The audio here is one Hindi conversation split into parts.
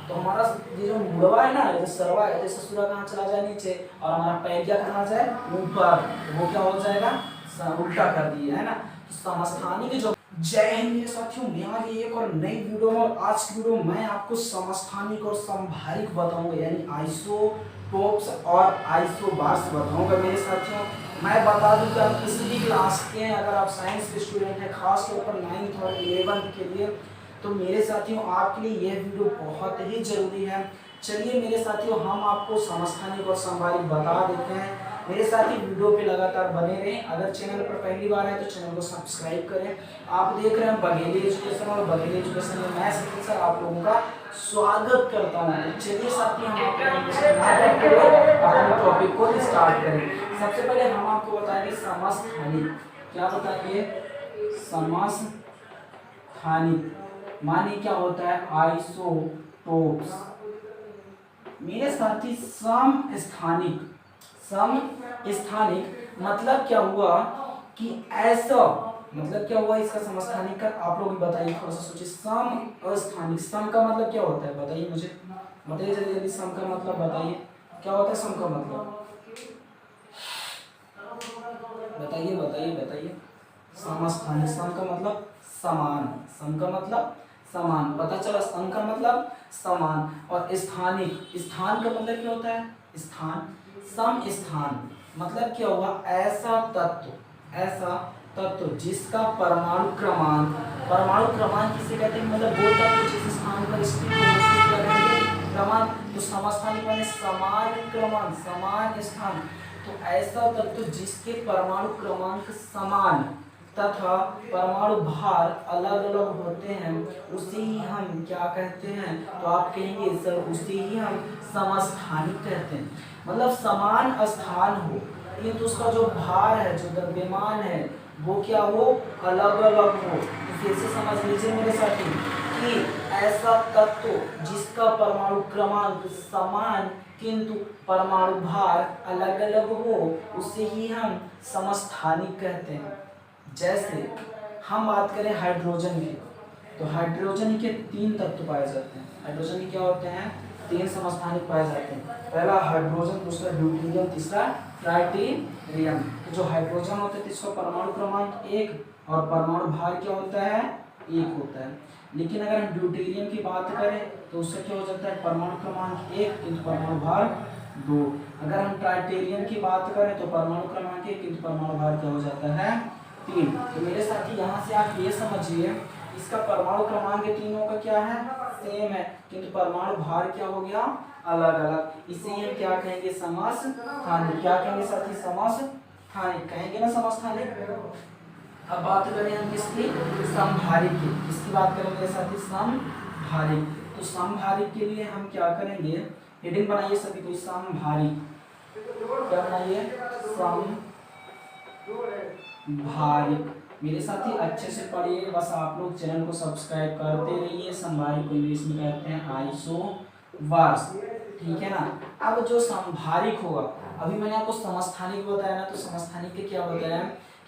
तो हमारा ये जो मुड़वा है ना, जो सरवा है, जैसे सूर्य कहाँ चला जाए नीचे और हमारा पैर कहाँ जाए ऊपर, तो वो क्या हो जाएगा, उल्टा कर दिए है ना। तो समस्थानिक जो, जय हिंद मेरे साथियों, मैं आज एक और नई वीडियो में, और आज की वीडियो मैं आपको समस्थानिक और समभारिक बताऊंगा, यानी आइसोटोप्स और आइसोबार्स बताऊंगा मेरे साथियों। मैं बता दूं कि आप किसी भी क्लास के हैं, अगर आप साइंस के स्टूडेंट हैं, खास तौर पर 9th और 11th के लिए, तो मेरे साथियों आपके लिए यह वीडियो बहुत ही जरूरी है। चलिए मेरे साथियों, हम आपको समस्थानिक और समभारिक बता देते हैं। मेरे साथी वीडियो पे लगातार बने रहें। अगर चैनल पर पहली बार है तो चैनल को सब्सक्राइब करें। आप देख रहे हैं बघेली एजुकेशन, और बघेली एजुकेशन में मैं सचिन सर आप लोगों का स्वागत करता हूँ। चलिए साथी, हम अपने टॉपिक को स्टार्ट करें। सबसे पहले हम आपको बताएंगे समस्थानिक। क्या बताएंगे, समस्थानिक माने क्या होता है, आइसोटोप्स। मेरे साथी समस्थानिक, समस्थानिक मतलब क्या हुआ कि ऐसा, मतलब क्या हुआ इसका समस्थानिक का, आप लोग बताइए, थोड़ा सा सोचिए। समस्थानिक, सम का मतलब क्या होता है बताइए मुझे, बताइए जल्दी जल्दी। सम का मतलब बताइए क्या होता है, सम का मतलब बताइए बताइए बताइए। समस्थानिक, सम का मतलब समान, सम का मतलब समान, पता चला। सम का मतलब समान, और स्थानिक, स्थान का मतलब क्या होता है, स्थान। सम स्थान मतलब क्या हुआ, ऐसा तत्व, ऐसा तत्व जिसका परमाणु क्रमांक, परमाणु क्रमांक किसे कहते हैं, मतलब वो तत्व जिस स्थान पर स्थित हो उसको क्या कहेंगे, क्रमांक। तो समस्थानिक माने समान क्रमांक, समान स्थान। तो ऐसा तत्व जिसके परमाणु क्रमांक समान तथा परमाणु भार अलग अलग होते हैं, उसे ही हम क्या कहते हैं, तो आप कहेंगे सर उसे ही हम समस्थानिक कहते हैं। मतलब समान स्थान हो, किंतु उसका जो भार है, जो द्रव्यमान है, वो क्या हो, अलग अलग हो। तो फिर से समझ लीजिए मेरे साथी कि ऐसा तत्व जिसका परमाणु क्रमांक समान किंतु परमाणु भार अलग अलग हो, उसे ही हम समस्थानिक कहते हैं। जैसे हम बात करें हाइड्रोजन की, तो हाइड्रोजन के 3 तत्व पाए जाते हैं। हाइड्रोजन के क्या होते हैं, 3 समस्थानिक पाए जाते हैं। पहला हाइड्रोजन, दूसरा ड्यूटेरियम, तीसरा ट्राइटेरियम। तो जो हाइड्रोजन होता है इसका परमाणु क्रमांक 1 और परमाणु भार क्या होता है, 1 होता है। लेकिन अगर हम ड्यूटेरियम की बात करें तो उससे क्या हो जाता है, परमाणु क्रमांक 1 किंतु परमाणु भार 2। अगर हम ट्राइटेरियम की बात करें तो परमाणु क्रमांक 1 किंतु परमाणु भार क्या हो जाता है, 3। तो मेरे साथी यहाँ से आप ये समझिए, इसका परमाणु क्रमांक तीनों का क्या है, सेम है, किंतु परमाणु भार क्या हो गया, अलग अलग। इसे हम क्या कहेंगे, समस्थानिक। क्या कहेंगे साथी, समस्थानिक कहेंगे ना, समस्थानिक। अब बात करें हम किसकी, समभारिक की। किसकी बात करेंगे साथी, समभारिक। तो समभारिक के लिए हम क्या करेंगे, हेडिंग बनाइए सभी कोई, समभारिक। क्या बनाइए, समभारिक। मेरे साथी अच्छे से पढ़िए, बस आप लोग चैनल को सब्सक्राइब करते रहिए। समभारिक को इंग्लिश में कहते हैं आइसोबार्स, ठीक है ना। अब जो समभारिक होगा, अभी मैंने आपको समस्थानिक बताया ना, तो समस्थानिक के क्या बताया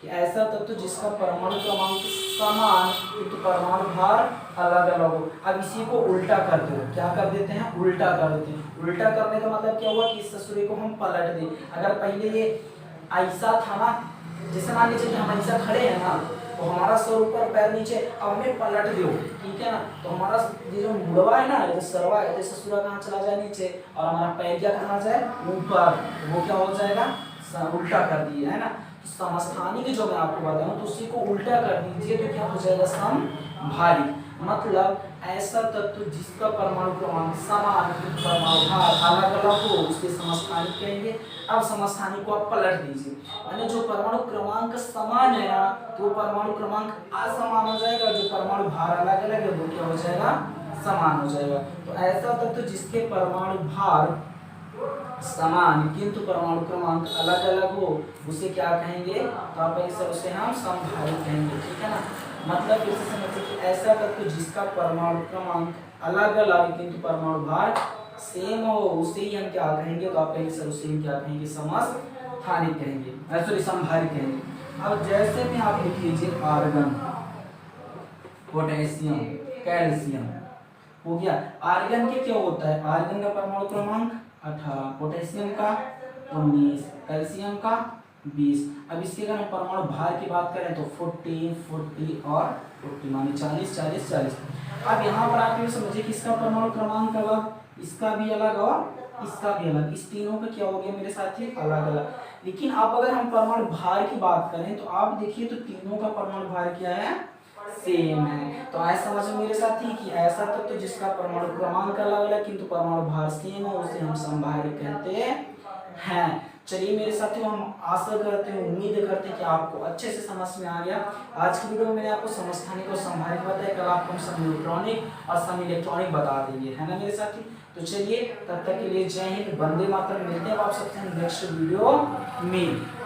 कि ऐसा तत्व जिसका परमाणु क्रमांक समान किंतु परमाणु भार अलग अलग हो। अब इसी को उल्टा करते हो, क्या कर देते हैं, उल्टा कर देते हैं। उल्टा करने का मतलब क्या हुआ कि इस सूर्य को हम पलट दें। अगर पहले ये ऐसा था ना, जैसे मान लीजिए कि हम ऐसा खड़े हैं ना, तो हमारा सर ऊपर पैर नीचे, अब हमें पलट दो, ठीक है ना। तो हमारा ये जो मुड़वा है ना, जो सरवा है, जैसे सूर्य कहाँ चला जाए नीचे और हमारा पैर कहाँ जाए ऊपर, तो वो क्या हो जाएगा, उल्टा कर दिए, है ना। तो समस्थानिक जो मैं आपको बताऊं तो उसी को उल्टा कर दीजिए तो क्या हो जाएगा, समभारिक। मतलब ऐसा तत्व जिसका परमाणु क्रमांक समान परमाणु भार अलग अलग हो, उसके समस्थानिक कहेंगे। अब समस्थानिक को आप पलट दीजिए, यानी जो परमाणु क्रमांक समान है ना, तो परमाणु क्रमांक असमान हो जाएगा, जो परमाणु भार अलग अलग है वो क्या हो जाएगा, समान हो जाएगा। तो ऐसा तत्व जिसके परमाणु भार समान किंतु परमाणु क्रमांक अलग अलग हो, उसे क्या कहेंगे, तो आप सर उसे हम समभारिक कहेंगे, ठीक है ना। मतलब फिर से समझिए कि ऐसा तत्व जिसका परमाणु क्रमांक अलग अलग किंतु परमाणु भार सेम हो, उसे ही हम क्या कहेंगे, तो आप कहेंगे सर उसे हम क्या कहेंगे, समस्थानिक कहेंगे, सॉरी समभारिक कहेंगे। अब जैसे में आप लिख लीजिए आर्गन, पोटेशियम, कैल्शियम, हो गया। आर्गन के क्या होता है, आर्गन का परमाणु क्रमांक 18, पोटेशियम का 19, कैल्शियम का 20। अब इसके अगर हम परमाणु भार की बात करें तो 40, 40 और 40 माने 40, 40, 40। अब यहाँ पर आप ये समझिए कि इसका परमाणु क्रमांक अलग, इसका भी अलग और इसका भी अलग, इस तीनों का क्या हो गया मेरे साथी, अलग अलग। लेकिन अब अगर हम परमाणु भार की बात करें तो आप देखिए तो तीनों का परमाणु भार क्या है, सेम है। तो ऐसा समझो मेरे साथी कि ऐसा तत्व जिसका परमाणु क्रमांक अलग अलग किंतु परमाणु भार सेम है उसे हम समभारी कहते हैं। चलिए मेरे साथियों, हम आशा करते हैं, उम्मीद करते हैं कि आपको अच्छे से समझ में आ गया। आज की वीडियो में मैंने आपको समस्थानिक और समभारिक बताया, कल आपको हम सम न्यूट्रॉनिक और सम इलेक्ट्रॉनिक बता देंगे, है ना मेरे साथी। तो चलिए तब तक के लिए जय हिंद, वंदे मातरम। मिलते हैं आप सबसे नेक्स्ट वीडियो में।